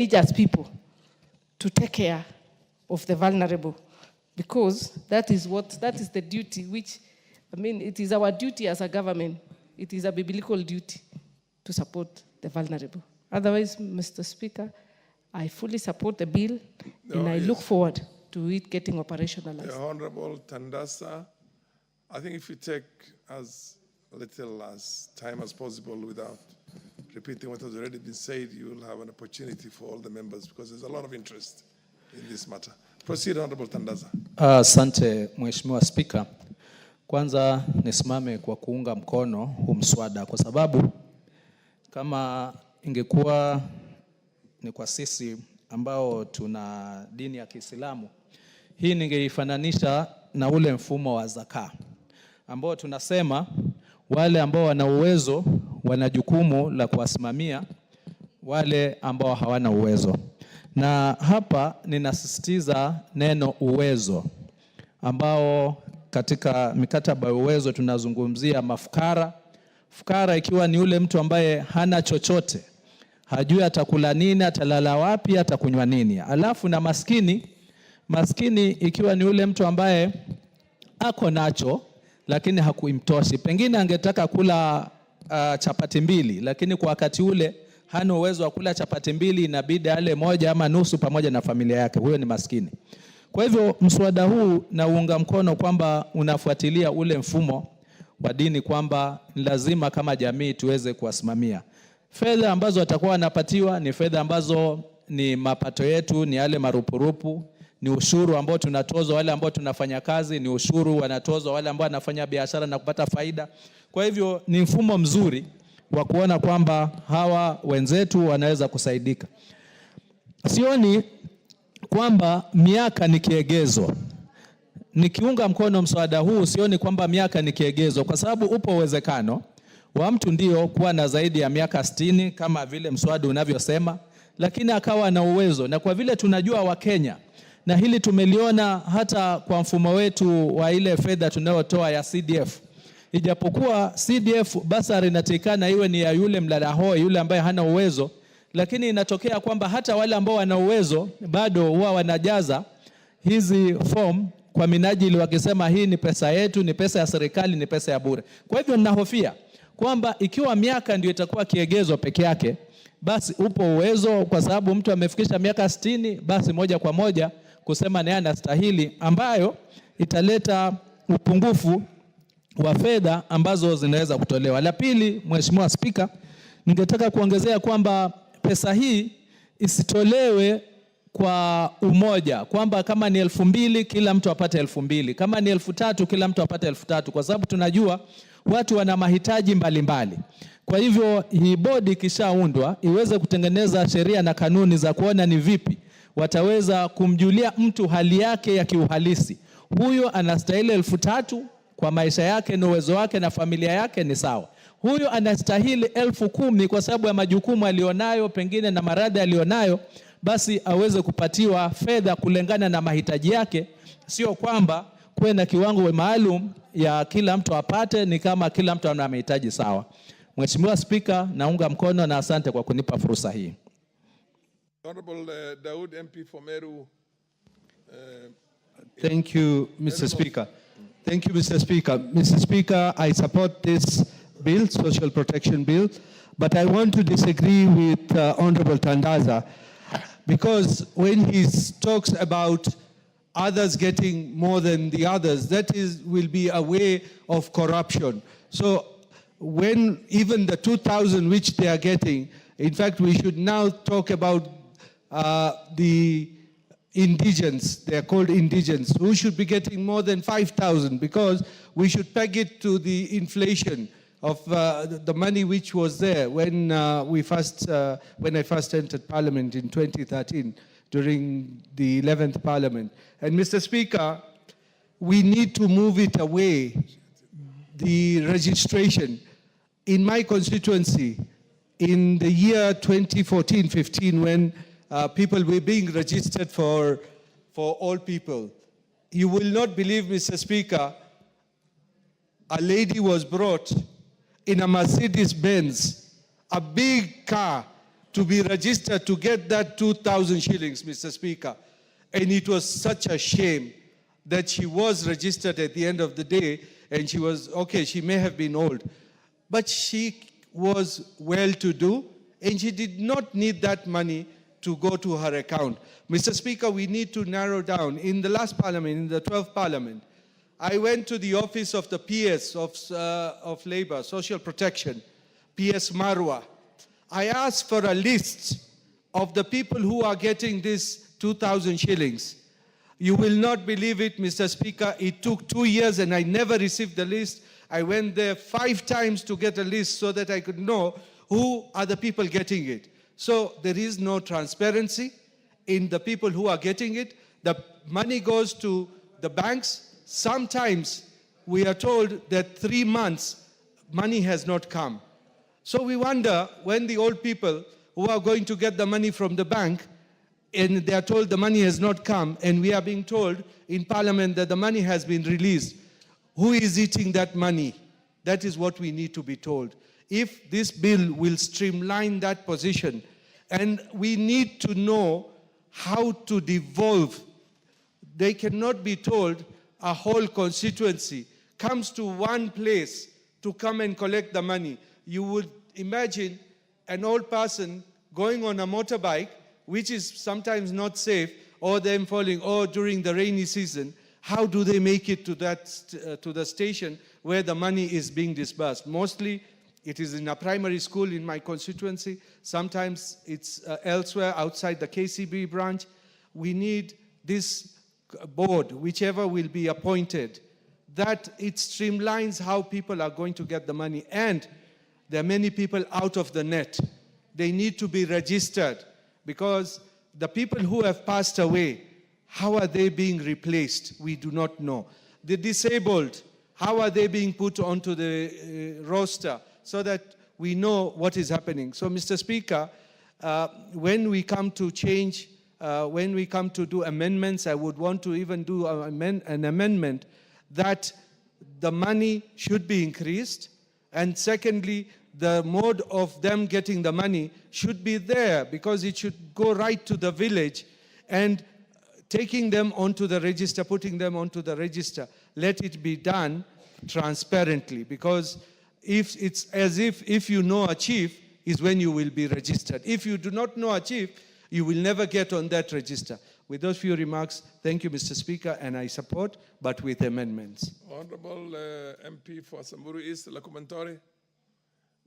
as people to take care of the vulnerable, because that is the duty which, it is our duty as a government. It is a biblical duty to support the vulnerable. Otherwise, Mr. Speaker, I fully support the bill, and I look forward to it getting operationalized. The Honorable Tandasa, I think if you take as little as time as possible without repeating what has already been said, you will have an opportunity for all the members, because there's a lot of interest in this matter. Proceed, Honorable Tandasa. Asante, Mheshimiwa Spika. Kwanza nisimame kwa kuunga mkono huu mswada, kwa sababu kama ingekuwa ni kwa sisi ambao tuna dini ya Kiislamu, hii ningeifananisha na ule mfumo wa zaka, ambao tunasema wale ambao wana uwezo wana jukumu la kuwasimamia wale ambao hawana uwezo. Na hapa ninasisitiza neno uwezo, ambao katika mikataba ya uwezo tunazungumzia mafukara. Fukara ikiwa ni ule mtu ambaye hana chochote, hajui atakula nini, atalala wapi, atakunywa nini. Alafu na maskini ikiwa ni ule mtu ambaye ako nacho lakini hakuimtoshi. Pengine angetaka kula chapati mbili, lakini kwa wakati ule hana uwezo wa kula chapati mbili, inabidi ale moja ama nusu pamoja na familia yake. Huyo ni maskini. Kwa hivyo mswada huu na uunga mkono kwamba unafuatilia ule mfumo wa dini, kwamba lazima kama jamii tuweze kuwasimamia. Fedha ambazo watakuwa wanapatiwa ni fedha ambazo ni mapato yetu, ni yale marupurupu, ni ushuru ambao tunatozwa wale ambao tunafanya kazi, ni ushuru wanatozwa wale ambao wanafanya biashara na kupata faida. Kwa hivyo ni mfumo mzuri wa kuona kwamba hawa wenzetu wanaweza kusaidika. Sioni kwamba miaka ni kiegezo. Nikiunga mkono mswada huu, sioni kwamba miaka ni kiegezo, kwa sababu upo uwezekano wa mtu ndio kuwa na zaidi ya miaka 60 kama vile mswada unavyosema, lakini akawa na uwezo. Na kwa vile tunajua Wakenya, na hili tumeliona hata kwa mfumo wetu wa ile fedha tunayotoa ya CDF, ijapokuwa CDF basari inatakikana iwe ni ya yule mlalahoi, yule ambaye hana uwezo, lakini inatokea kwamba hata wale ambao wana uwezo bado huwa wanajaza hizi form kwa minajili wakisema hii ni pesa yetu, ni pesa ya serikali, ni pesa ya bure. Kwa hivyo ninahofia kwamba ikiwa miaka ndio itakuwa kiegezo peke yake, basi upo uwezo, kwa sababu mtu amefikisha miaka 60, basi moja kwa moja kusema naye anastahili, ambayo italeta upungufu wa fedha ambazo zinaweza kutolewa. La pili, Mheshimiwa Spika, ningetaka kuongezea kwamba pesa hii isitolewe kwa umoja, kwamba kama ni 2,000 kila mtu apate 2,000, kama ni 3,000 kila mtu apate 3,000, kwa sababu tunajua watu wana mahitaji mbalimbali. Kwa hivyo hii bodi kishaundwa iweze kutengeneza sheria na kanuni za kuona ni vipi wataweza kumjulia mtu hali yake ya kiuhalisi. Huyo anastahili 3,000 kwa maisha yake na uwezo wake na familia yake, ni sawa. Huyo anastahili 10,000 kwa sababu ya majukumu alionayo pengine na maradhi alionayo, basi aweze kupatiwa fedha kulingana na mahitaji yake, sio kwamba kuwe na kiwango maalum ya kila mtu apate, ni kama kila mtu ana mahitaji sawa. Mheshimiwa Spika, naunga mkono na asante kwa kunipa fursa hii. Honorable Daud MP for Meru. Thank you, Mr. Speaker. Thank you, Mr. Speaker. Mr. Speaker, I support this bill, Social Protection Bill, but I want to disagree with Honorable Tandasa, because when he talks about others getting more than the others, that will be a way of corruption. So when even the 2,000 which they are getting, in fact, we should now talk about the indigents, they are called indigents, who should be getting more than 5,000, because we should peg it to the inflation of the money which was there when I first entered Parliament in 2013 during the 11th Parliament. And Mr. Speaker, we need to move it away, the registration. In my constituency, in the year 2014-15, when people were being registered for all people, you will not believe, Mr. Speaker, a lady was brought in a Mercedes-Benz, a big car, to be registered to get that 2,000 shillings, Mr. Speaker. And it was such a shame that she was registered at the end of the day, and she was, okay, she may have been old, but she was well-to-do, and she did not need that money to go to her account. Mr. Speaker, we need to narrow down. In the last parliament, in the 12th parliament, I went to the office of the PS of Labor, Social Protection, PS Marwa. I asked for a list of the people who are getting this 2,000 shillings. You will not believe it, Mr. Speaker. It took 2 years and I never received the list. I went there 5 times to get a list so that I could know who are the people getting it. So there is no transparency in the people who are getting it. The money goes to the banks. Sometimes we are told that 3 months money has not come. So we wonder when the old people who are going to get the money from the bank and they are told the money has not come, and we are being told in Parliament that the money has been released. Who is eating that money? That is what we need to be told. If this bill will streamline that position, and we need to know how to devolve. They cannot be told a whole constituency comes to one place to come and collect the money. You would imagine an old person going on a motorbike, which is sometimes not safe, or them falling, or during the rainy season. How do they make it to to the station where the money is being disbursed? Mostly it is in a primary school in my constituency. Sometimes it's elsewhere outside the KCB branch. We need this board, whichever will be appointed, that it streamlines how people are going to get the money. And there are many people out of the net. They need to be registered, because the people who have passed away, how are they being replaced? We do not know. The disabled, how are they being put onto the roster so that we know what is happening? So, Mr. Speaker, when we come to change, when we come to do amendments, I would want to even do an amendment that the money should be increased. And secondly, the mode of them getting the money should be there, because it should go right to the village, and taking them onto the register, putting them onto the register, let it be done transparently, because if you know a chief is when you will be registered. If you do not know a chief, you will never get on that register. With those few remarks, thank you, Mr. Speaker, and I support, but with amendments. Honorable MP for Samburu East, Leku Montare.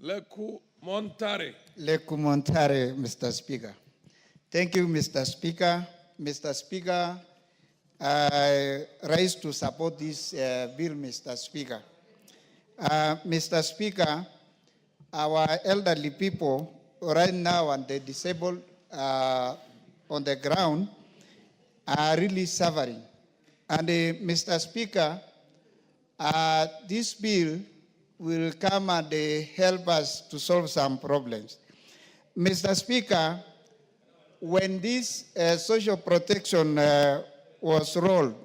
Leku Montare. Leku Montare, Mr. Speaker. Thank you, Mr. Speaker. Mr. Speaker, I rise to support this bill, Mr. Speaker. Mr. Speaker, our elderly people right now and the disabled on the ground are really suffering. And Mr. Speaker, this bill will come and help us to solve some problems. Mr. Speaker, when this social protection was rolled,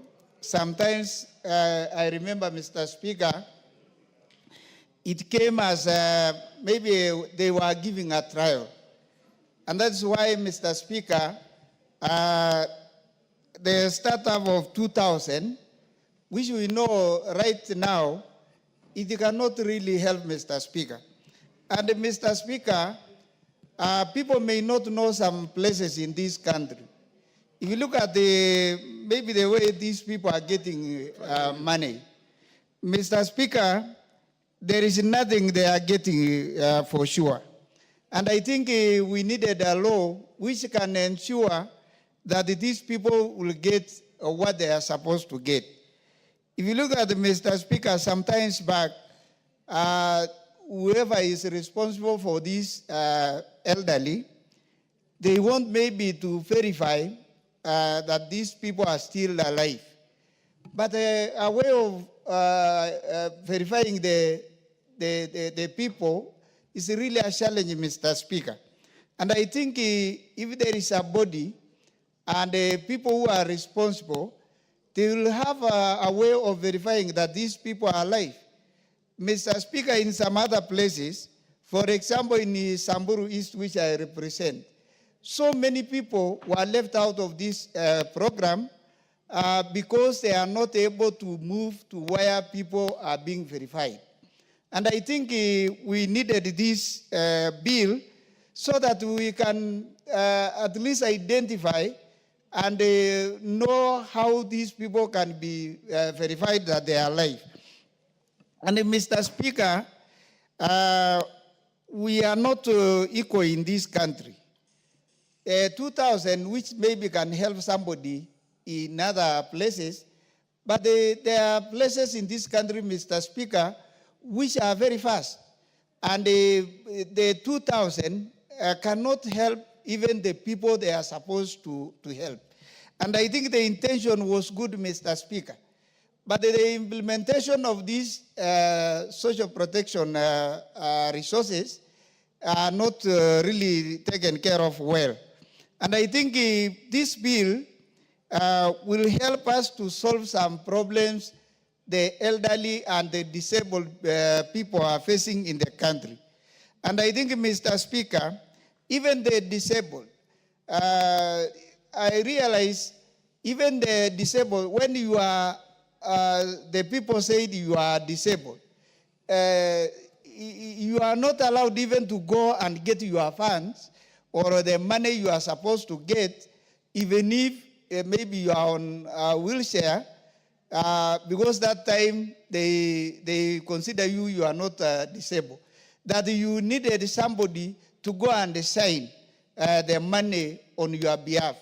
sometimes I remember, Mr. Speaker, it came as maybe they were giving a trial. And that's why, Mr. Speaker, the startup of 2000, which we know right now, it cannot really help, Mr. Speaker. And Mr. Speaker, people may not know some places in this country. If you look at maybe the way these people are getting money, Mr. Speaker, there is nothing they are getting for sure. And I think we needed a law which can ensure that these people will get what they are supposed to get. If you look at Mr. Speaker, sometimes back, whoever is responsible for this elderly, they want maybe to verify that these people are still alive. But a way of verifying the people is really a challenge, Mr. Speaker. And I think if there is a body and people who are responsible, they will have a way of verifying that these people are alive. Mr. Speaker, in some other places, For example, in Samburu East, which I represent, so many people were left out of this program because they are not able to move to where people are being verified. And I think we needed this bill so that we can at least identify and know how these people can be verified that they are alive. And Mr. Speaker, we are not equal in this country. 2,000, which maybe can help somebody in other places, but there are places in this country, Mr. Speaker, which are very fast. And the 2,000 cannot help even the people they are supposed to help. And I think the intention was good, Mr. Speaker. But the implementation of these social protection resources are not really taken care of well. And I think this bill will help us to solve some problems the elderly and the disabled people are facing in the country. And I think, Mr. Speaker, even the disabled, I realize even the disabled, when you are, the people say you are disabled, you are not allowed even to go and get your funds or the money you are supposed to get, even if maybe you are on a wheelchair, because that time they consider you are not disabled. That you needed somebody to go and sign the money on your behalf.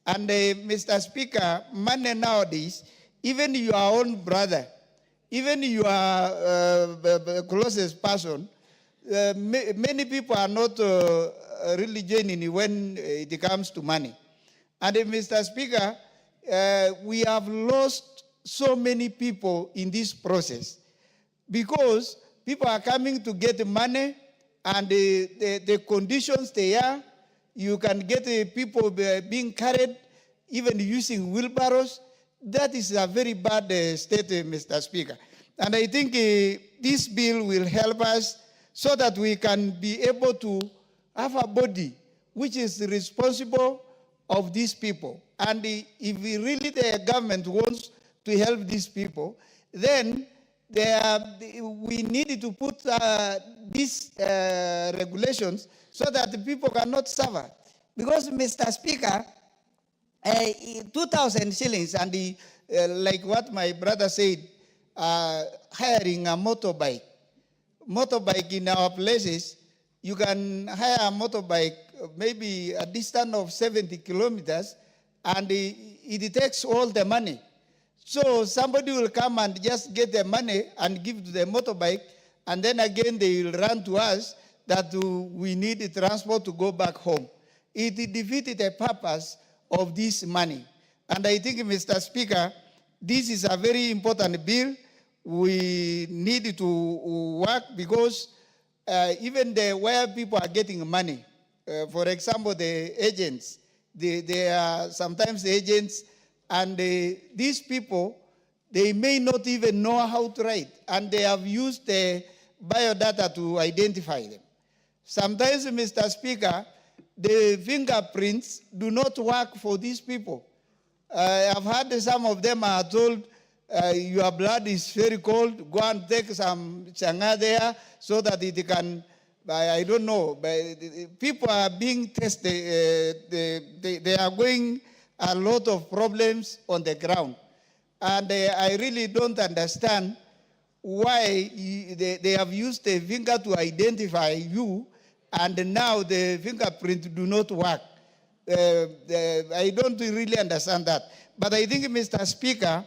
And Mr. Speaker, money nowadays, even your own brother, even your closest person, many people are not really genuine when it comes to money. And Mr. Speaker, we have lost so many people in this process because people are coming to get money and the conditions they are, you can get people being carried, even using wheelbarrows. That is a very bad state, Mr. Speaker. And I think this bill will help us so that we can be able to have a body which is responsible of these people. And if really the government wants to help these people, then we need to put these regulations so that the people cannot suffer. Because, Mr. Speaker, 2,000 shillings and like what my brother said, hiring a motorbike. Motorbike in our places, you can hire a motorbike maybe a distance of 70 kilometers and it takes all the money. So somebody will come and just get the money and give to the motorbike, and then again they will run to us that we need transport to go back home. It defeated the purpose of this money. And I think, Mr. Speaker, this is a very important bill. We need to work because even where people are getting money, for example, the agents, they are sometimes agents, and these people, they may not even know how to write, and they have used the biodata to identify them. Sometimes, Mr. Speaker, the fingerprints do not work for these people. I've heard some of them are told, your blood is very cold, go and take some changa there so that it can, I don't know, but people are being tested, they are going a lot of problems on the ground. And I really don't understand why they have used the finger to identify you, and now the fingerprint do not work. I don't really understand that. But I think, Mr. Speaker,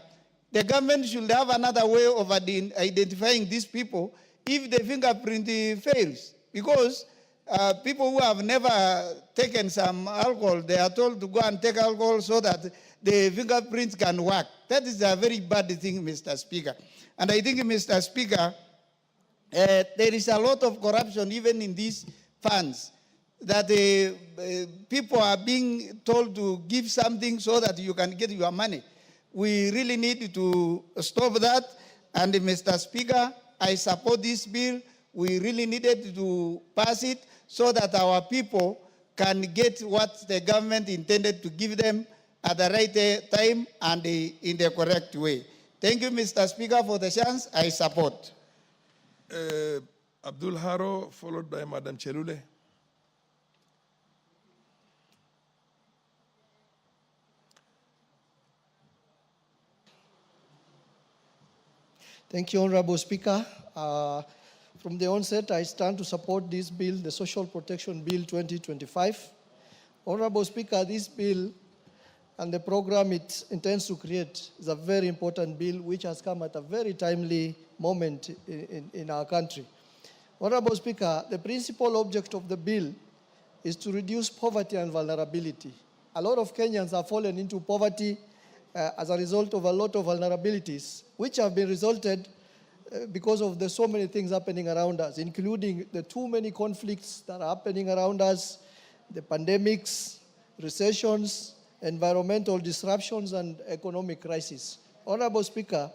the government should have another way of identifying these people if the fingerprint fails. Because people who have never taken some alcohol, they are told to go and take alcohol so that the fingerprints can work. That is a very bad thing, Mr. Speaker. And I think, Mr. Speaker, there is a lot of corruption even in these funds, that people are being told to give something so that you can get your money. We really need to stop that. And Mr. Speaker, I support this bill. We really needed to pass it so that our people can get what the government intended to give them at the right time and in the correct way. Thank you, Mr. Speaker, for the chance. I support. Abdul Haro, followed by Madam Chelule. Thank you, Honorable Speaker. From the onset, I stand to support this bill, the Social Protection Bill 2025. Honorable Speaker, this bill and the program it intends to create is a very important bill which has come at a very timely moment in our country. Honorable Speaker, the principal object of the bill is to reduce poverty and vulnerability. A lot of Kenyans have fallen into poverty as a result of a lot of vulnerabilities, which have been resulted because of the so many things happening around us, including the too many conflicts that are happening around us, the pandemics, recessions, environmental disruptions, and economic crisis. Honorable Speaker,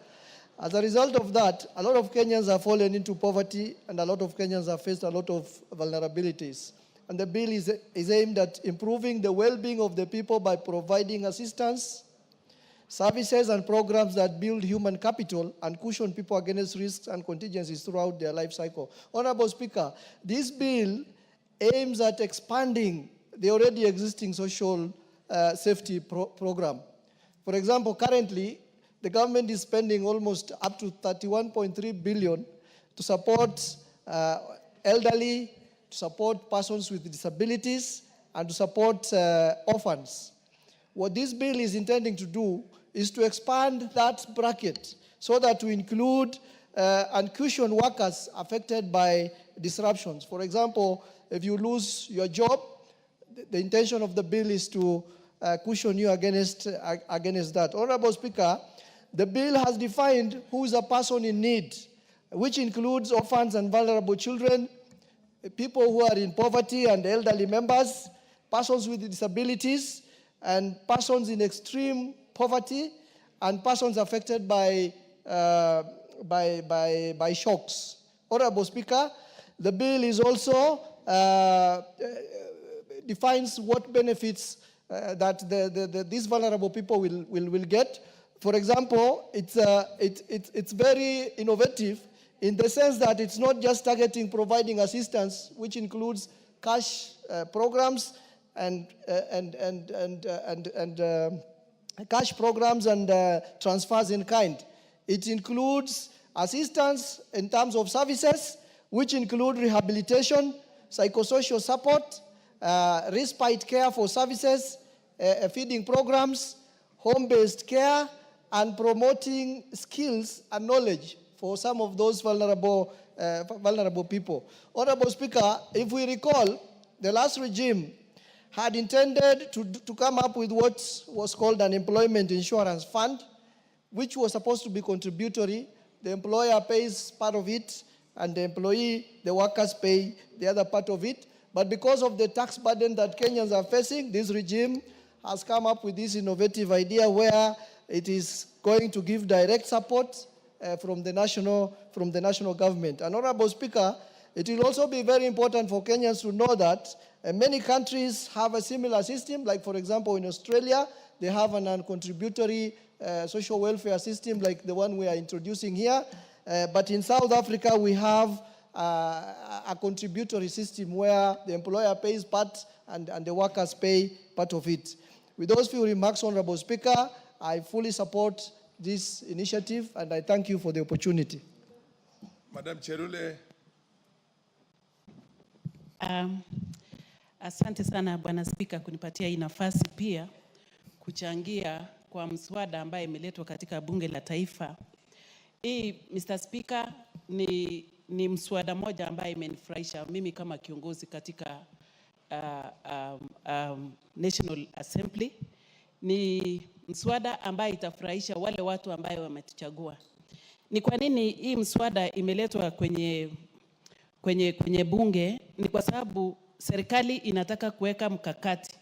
as a result of that, a lot of Kenyans have fallen into poverty and a lot of Kenyans have faced a lot of vulnerabilities. And the bill is aimed at improving the well-being of the people by providing assistance, services and programs that build human capital and cushion people against risks and contingencies throughout their life cycle. Honorable Speaker, this bill aims at expanding the already existing social safety program. For example, currently, the government is spending almost up to 31.3 billion to support elderly, to support persons with disabilities, and to support orphans. What this bill is intending to do is to expand that bracket so that to include and cushion workers affected by disruptions. For example, if you lose your job, the intention of the bill is to cushion you against that. Honorable Speaker, the bill has defined who is a person in need, which includes orphans and vulnerable children, people who are in poverty and elderly members, persons with disabilities, and persons in extreme poverty, and persons affected by shocks. Honorable Speaker, the bill is also defines what benefits that these vulnerable people will get. For example, it's very innovative in the sense that it's not just targeting providing assistance, which includes cash programs and cash programs and transfers in kind. It includes assistance in terms of services, which include rehabilitation, psychosocial support, respite care for services, feeding programs, home-based care, and promoting skills and knowledge for some of those vulnerable people. Honorable Speaker, if we recall, the last regime had intended to come up with what was called an employment insurance fund, which was supposed to be contributory. The employer pays part of it, and the workers pay the other part of it. But because of the tax burden that Kenyans are facing, this regime has come up with this innovative idea where it is going to give direct support from the national government. And Honorable Speaker, it will also be very important for Kenyans to know that many countries have a similar system. Like, for example, in Australia, they have an uncontributory social welfare system like the one we are introducing here. But in South Africa, we have a contributory system where the employer pays part and the workers pay part of it. With those few remarks, Honorable Speaker, I fully support this initiative and I thank you for the opportunity. Madam Chelule. Asante sana Bwana Spika kunipatia hii nafasi pia kuchangia kwa mswada ambaye imeletwa katika bunge la taifa. Hii Mr. Speaker ni mswada moja ambaye imenifurahisha mimi kama kiongozi katika National Assembly. Ni mswada ambaye itafurahisha wale watu ambaye wametuchagua. Ni kwa nini hii mswada imeletwa kwenye bunge? Ni kwa sababu serikali inataka kuweka mkakati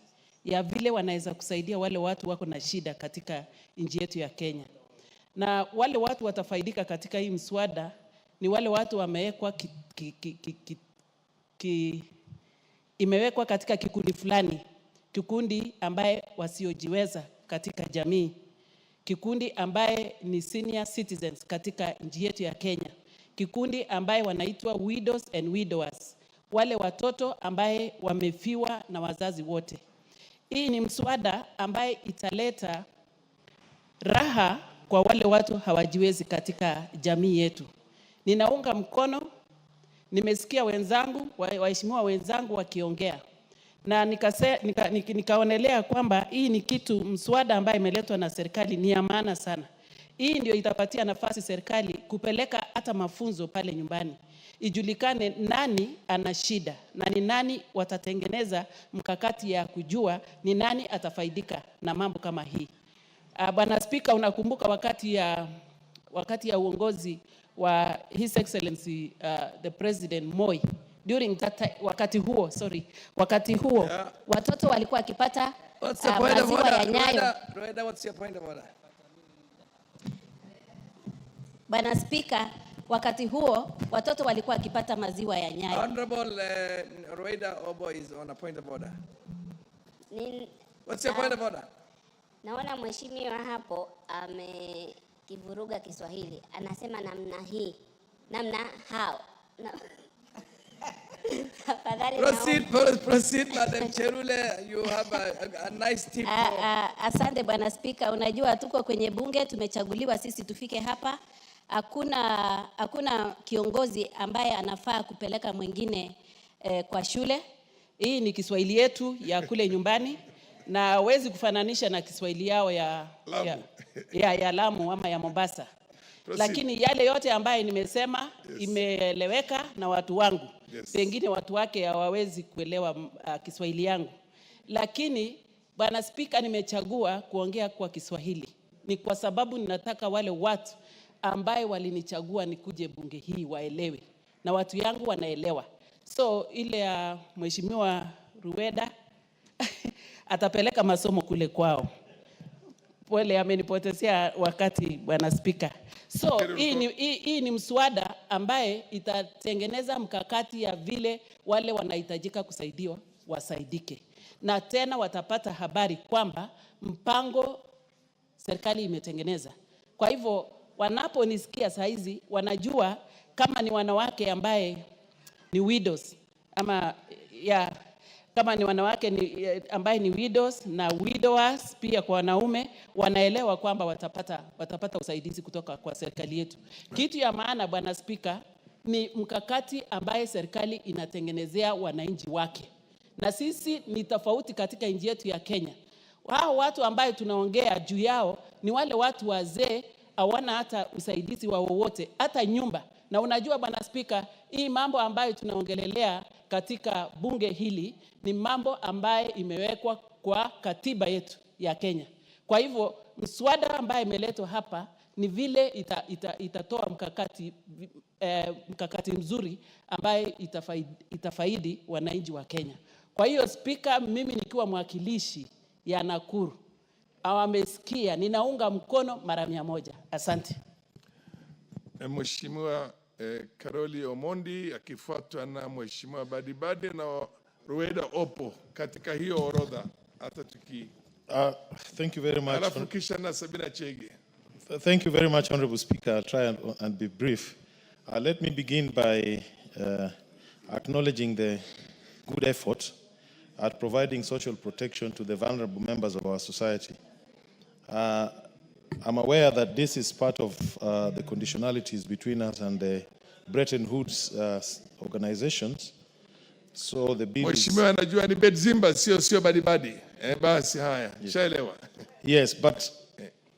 ya vile wanaweza kusaidia wale watu wako na shida katika nchi yetu ya Kenya. Na wale watu watafaidika katika hii mswada ni wale watu wamewekwa imewekwa katika kikundi fulani, kikundi ambaye wasiojiweza katika jamii, kikundi ambaye ni senior citizens katika nchi yetu ya Kenya, kikundi ambaye wanaitwa widows and widowers, wale watoto ambaye wamefiwa na wazazi wote. Hii ni mswada ambaye italeta raha kwa wale watu hawajiwezi katika jamii yetu. Ninaunga mkono, nimesikia wenzangu, waheshimiwa wenzangu wakiongea. Na nikaonelea kwamba hii ni mswada ambaye imeletwa na serikali ni ya maana sana. Hii ndio itapatia nafasi serikali kupeleka hata mafunzo pale nyumbani. Ijulikane nani ana shida na ni nani watatengeneza mkakati ya kujua ni nani atafaidika na mambo kama hii. Bwana Spika, unakumbuka wakati ya uongozi wa His Excellency the President Moi, during that time, wakati huo Yeah. Watoto walikuwa wakipata What's the point of maziwa ya order? Nyayo. Rweda, what's your point of order? Bwana Spika, wakati huo watoto walikuwa wakipata maziwa ya Nyayo. Honorable Rweda Obo is on a point of order. What's your point of order? Naona mheshimiwa hapo amekivuruga Kiswahili. Anasema namna hii. Namna hao. Proceed, Madam Cherule. You have a nice tip. Asante Bwana Spika, unajua tuko kwenye bunge, tumechaguliwa sisi tufike hapa. Hakuna kiongozi ambaye anafaa kupeleka mwingine kwa shule. Hii ni Kiswahili yetu ya kule nyumbani na hawezi kufananisha na Kiswahili yao ya Lamu ama ya Mombasa. Lakini yale yote ambaye nimesema imeeleweka na watu wangu. Pengine watu wake hawawezi kuelewa Kiswahili yangu. Lakini Bwana Spika, nimechagua kuongea kwa Kiswahili. Ni kwa sababu ninataka wale watu ambaye walinichagua nikuje bunge hii waelewe. Na watu yangu wanaelewa. So ile ya Mheshimiwa Rweda atapeleka masomo kule kwao. Amenipotezea wakati Bwana Spika. So hii ni mswada ambaye itatengeneza mkakati ya vile wale wanahitajika kusaidiwa wasaidike. Na tena watapata habari kwamba mpango serikali imetengeneza. Kwa hivyo wanaponisikia saa hizi wanajua kama ni wanawake ambaye ni widows ama kama ni wanawake ambaye ni widows na widowers pia kwa wanaume wanaelewa kwamba watapata usaidizi kutoka kwa serikali yetu. Kitu ya maana Bwana Spika ni mkakati ambaye serikali inatengenezea wananchi wake. Na sisi ni tofauti katika nchi yetu ya Kenya. Hao watu ambaye tunaongea juu yao ni wale watu wazee hawana hata usaidizi wa wowote, hata nyumba. Na unajua Bwana Spika, hii mambo ambayo tunaongelelea katika bunge hili ni mambo ambaye imewekwa kwa katiba yetu ya Kenya. Kwa hivyo mswada ambaye imeletwa hapa ni vile itatoa mkakati mzuri ambaye itafaidi wananchi wa Kenya. Kwa hiyo Spika, mimi nikiwa mwakilishi ya Nakuru, awamesikia, ninaunga mkono mara 100. Asante. Mheshimiwa Karoli Omondi akifuatwa na Mheshimiwa Badibadi na Rweda Opo katika hiyo orodha hata Thank you very much. Alafu kisha na Sabina Chege. Thank you very much, Honorable Speaker. I'll try and be brief. Let me begin by acknowledging the good effort at providing social protection to the vulnerable members of our society. I'm aware that this is part of the conditionalities between us and the Bretton Woods organizations. So the bill Mheshimiwa anajua ni Bedzimba sio Badibadi. Basi haya, shaelewa. Yes, but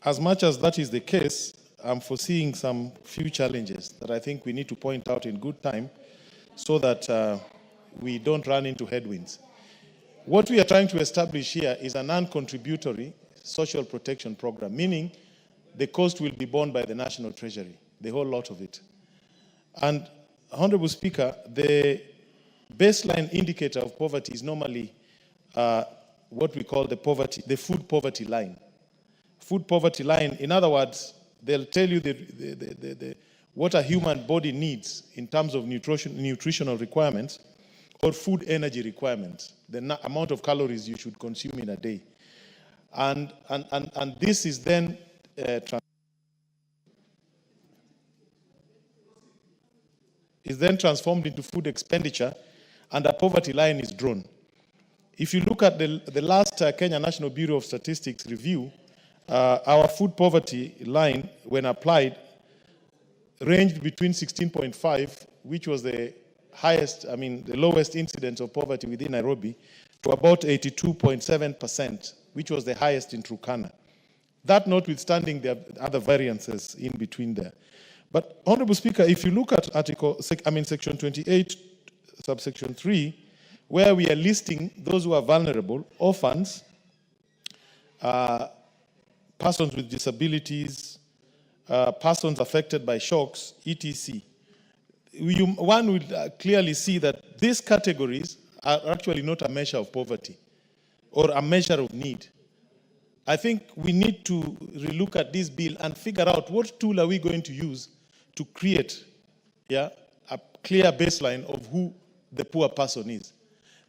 as much as that is the case, I'm foreseeing some few challenges that I think we need to point out in good time so that we don't run into headwinds. What we are trying to establish here is a non-contributory social protection program, meaning the cost will be borne by the National Treasury, the whole lot of it. And, Honorable Speaker, the baseline indicator of poverty is normally what we call the food poverty line. Food poverty line, in other words, they'll tell you what a human body needs in terms of nutritional requirements or food energy requirements, the amount of calories you should consume in a day. And this is then transformed into food expenditure, and a poverty line is drawn. If you look at the last Kenya National Bureau of Statistics review, our food poverty line, when applied, ranged between 16.5, which was the highest, the lowest incidence of poverty within Nairobi, to about 82.7%, which was the highest in Turkana. That notwithstanding, there are other variances in between there. But, Honorable Speaker, if you look at Section 28, subsection 3, where we are listing those who are vulnerable, orphans, persons with disabilities, persons affected by shocks, etc. One would clearly see that these categories are actually not a measure of poverty or a measure of need. I think we need to relook at this bill and figure out what tool are we going to use to create a clear baseline of who the poor person is.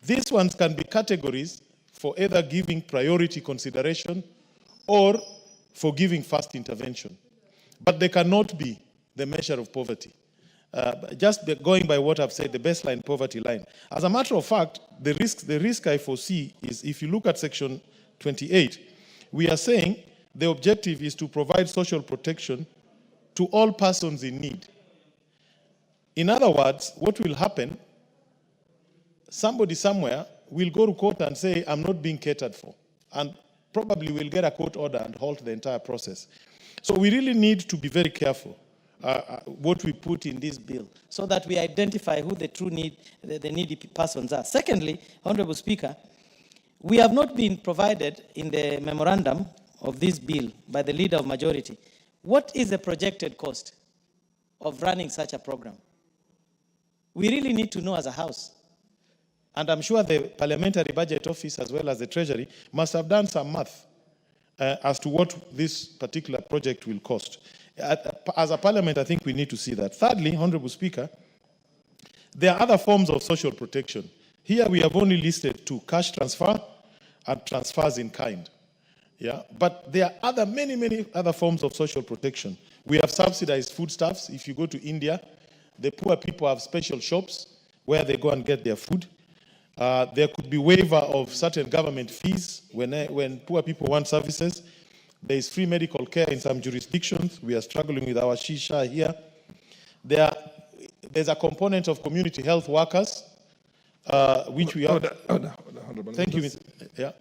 These ones can be categories for either giving priority consideration or for giving fast intervention. But they cannot be the measure of poverty. Just going by what I've said, the baseline poverty line. As a matter of fact, the risk I foresee is, if you look at Section 28, we are saying the objective is to provide social protection to all persons in need. In other words, what will happen, somebody somewhere will go to court and say, I'm not being catered for, and probably will get a court order and halt the entire process. So we really need to be very careful what we put in this bill, so that we identify who the true the needy persons are. Secondly, Honorable Speaker, we have not been provided in the memorandum of this bill by the leader of majority. What is the projected cost of running such a program? We really need to know as a House. And I'm sure the Parliamentary Budget Office, as well as the Treasury, must have done some math as to what this particular project will cost. As a Parliament, I think we need to see that. Thirdly, Honorable Speaker, there are other forms of social protection. Here we have only listed two: cash transfer and transfers in kind. But there are many other forms of social protection. We have subsidized foodstuffs. If you go to India, the poor people have special shops where they go and get their food. There could be waiver of certain government fees when poor people want services. There is free medical care in some jurisdictions. We are struggling with our shisha here. There's a component of community health workers, which we are. Thank you, Mr.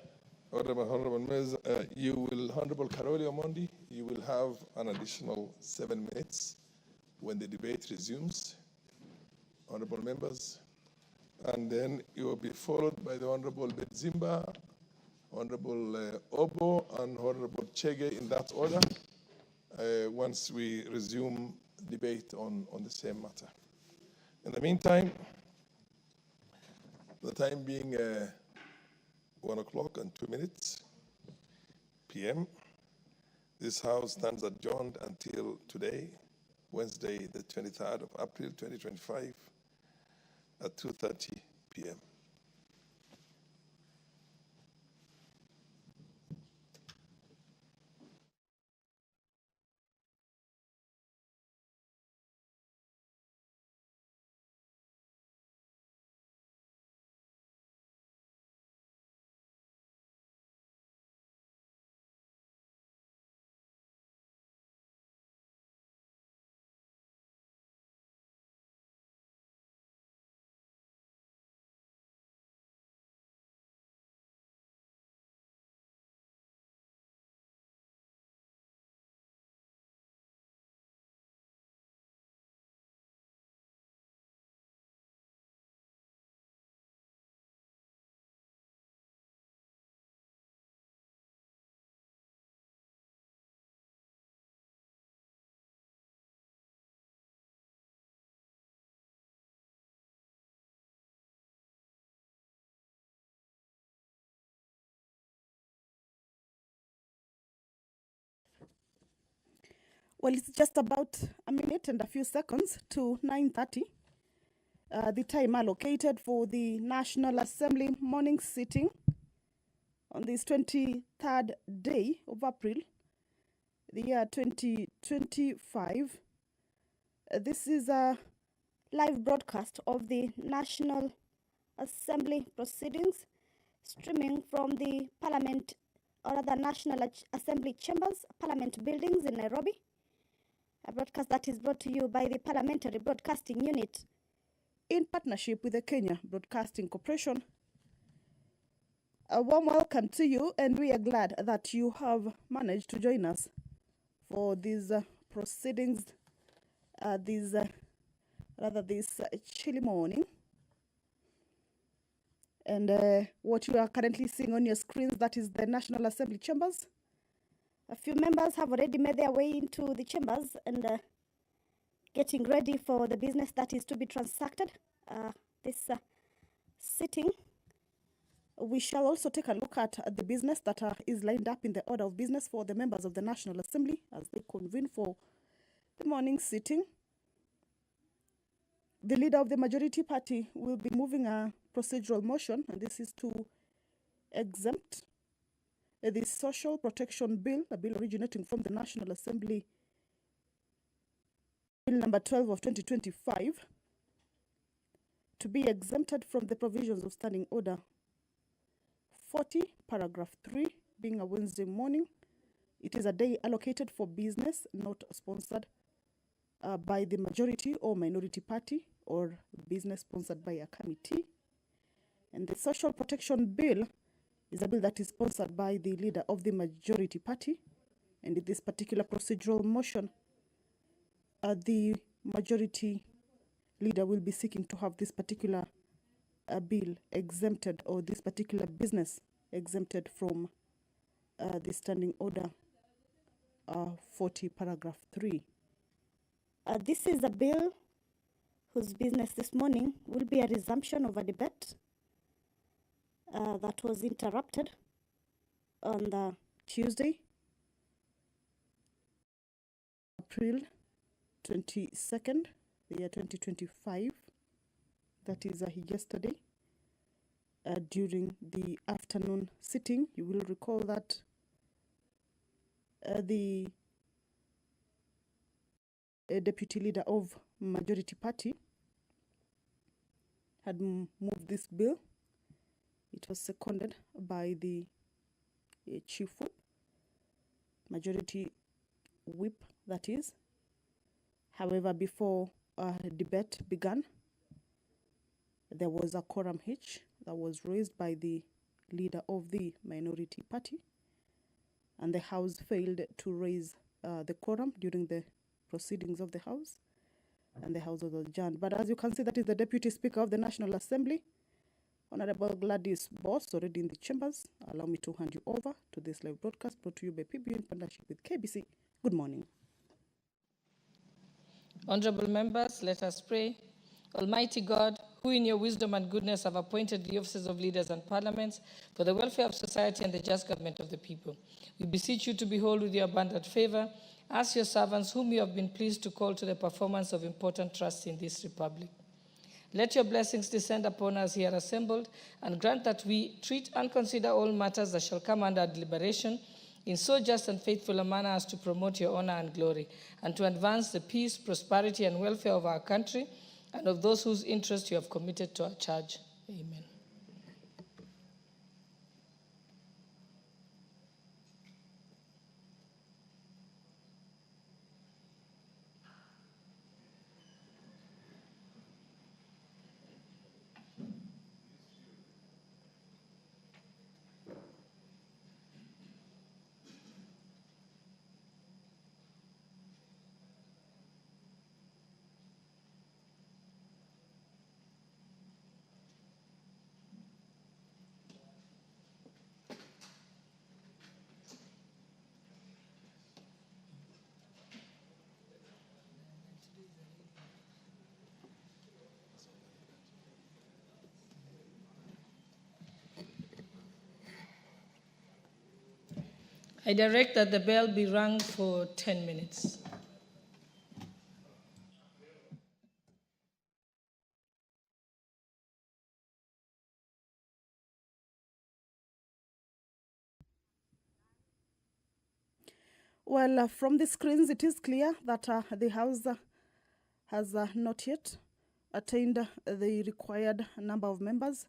Honorable Members, Honorable Karoli Omondi, you will have an additional 7 minutes when the debate resumes. Honorable Members. And then you will be followed by the Honorable Benzimba, Honorable Obo, and Honorable Chege in that order, once we resume debate on the same matter. In the meantime, the time being 1:02 p.m., this House stands adjourned until today, Wednesday, the 23rd of April, 2025, at 2:30 p.m. Well, it's just about a minute and a few seconds to 9:30. The time allocated for the National Assembly morning sitting on this 23rd day of April, the year 2025. This is a live broadcast of the National Assembly proceedings, streaming from the Parliament, or rather National Assembly chambers, Parliament buildings in Nairobi. A broadcast that is brought to you by the Parliamentary Broadcasting Unit in partnership with the Kenya Broadcasting Corporation. A warm welcome to you, and we are glad that you have managed to join us for these proceedings, this chilly morning. And what you are currently seeing on your screens, that is the National Assembly chambers. A few members have already made their way into the chambers and getting ready for the business that is to be transacted this sitting. We shall also take a look at the business that is lined up in the order of business for the members of the National Assembly as they convene for the morning sitting. The leader of the majority party will be moving a procedural motion, and this is to exempt the Social Protection Bill, a bill originating from the National Assembly, Bill number 12 of 2025, to be exempted from the provisions of Standing Order 40, paragraph 3, being a Wednesday morning. It is a day allocated for business, not sponsored by the majority or minority party, or business sponsored by a committee. And the Social Protection Bill is a bill that is sponsored by the leader of the majority party. And in this particular procedural motion, the majority leader will be seeking to have this particular bill exempted, or this particular business exempted from the Standing Order 40, paragraph 3. This is a bill whose business this morning will be a resumption of a debate that was interrupted on the Tuesday, April 22nd, the year 2025. That is yesterday. During the afternoon sitting, you will recall that the deputy leader of majority party had moved this bill. It was seconded by the chief whip, majority whip, that is. However, before debate began, there was a quorum hitch that was raised by the leader of the minority party, and the House failed to raise the quorum during the proceedings of the House, and the House was adjourned. But as you can see, that is the Deputy Speaker of the National Assembly, Honorable Gladys Boss, already in the chambers. Allow me to hand you over to this live broadcast brought to you by PBU in partnership with KBC. Good morning. Honorable members, let us pray. Almighty God, who in your wisdom and goodness have appointed the offices of leaders and parliaments for the welfare of society and the just government of the people, we beseech you to behold with your abundant favor us, your servants, whom you have been pleased to call to the performance of important trusts in this republic. Let your blessings descend upon us here assembled, and grant that we treat and consider all matters that shall come under deliberation in so just and faithful a manner as to promote your honor and glory, and to advance the peace, prosperity, and welfare of our country and of those whose interest you have committed to our charge. Amen. I direct that the bell be rung for 10 minutes. Well, from the screens, it is clear that the House has not yet attained the required number of members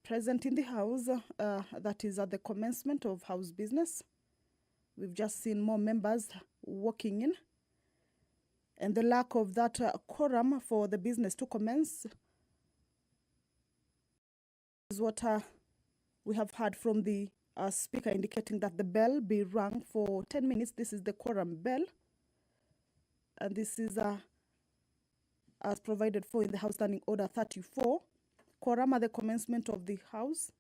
present in the House. That is at the commencement of House business. We've just seen more members walking in, and the lack of that quorum for the business to commence is what we have heard from the Speaker, indicating that the bell be rung for 10 minutes. This is the quorum bell, and this is as provided for in the House Standing Order 34. Quorum at the commencement of the House.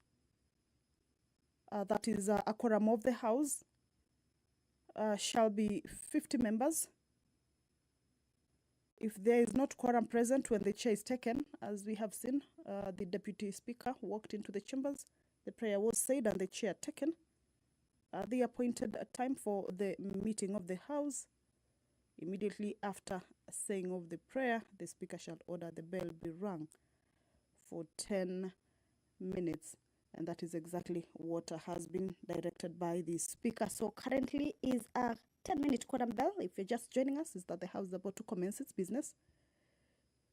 That is a quorum of the House shall be 50 members. If there is not quorum present when the chair is taken, as we have seen, the Deputy Speaker walked into the chambers, the prayer was said and the chair taken. The appointed time for the meeting of the House. Immediately after saying of the prayer, the Speaker shall order the bell be rung for 10 minutes. And that is exactly what has been directed by the Speaker. So currently is a 10-minute quorum bell. If you're just joining us, is that the House is about to commence its business.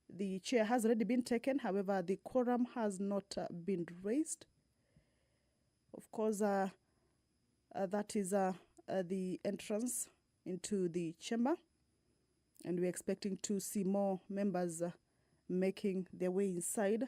The chair has already been taken. However, the quorum has not been raised. Of course, that is the entrance into the chamber. And we're expecting to see more members making their way inside